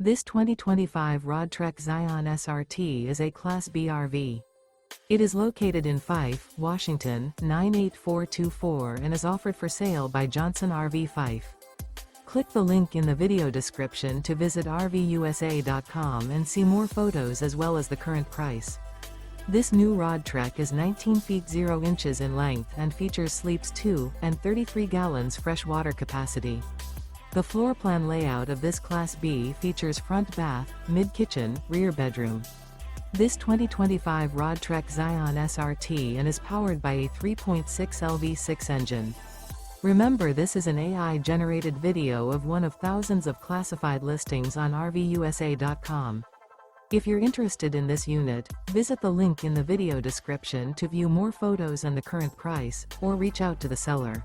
This 2025 Roadtrek ZION SRT is a Class B RV. It is located in Fife, Washington, 98424 and is offered for sale by Johnson RV Fife. Click the link in the video description to visit RVUSA.com and see more photos as well as the current price. This new Roadtrek is 19 feet 0 inches in length and features sleeps 2 and 33 gallons fresh water capacity. The floor plan layout of this Class B features front bath, mid-kitchen, rear bedroom. This 2025 Roadtrek ZION SRT and is powered by a 3.6 LV6 engine. Remember, this is an AI-generated video of one of thousands of classified listings on RVUSA.com. If you're interested in this unit, visit the link in the video description to view more photos and the current price, or reach out to the seller.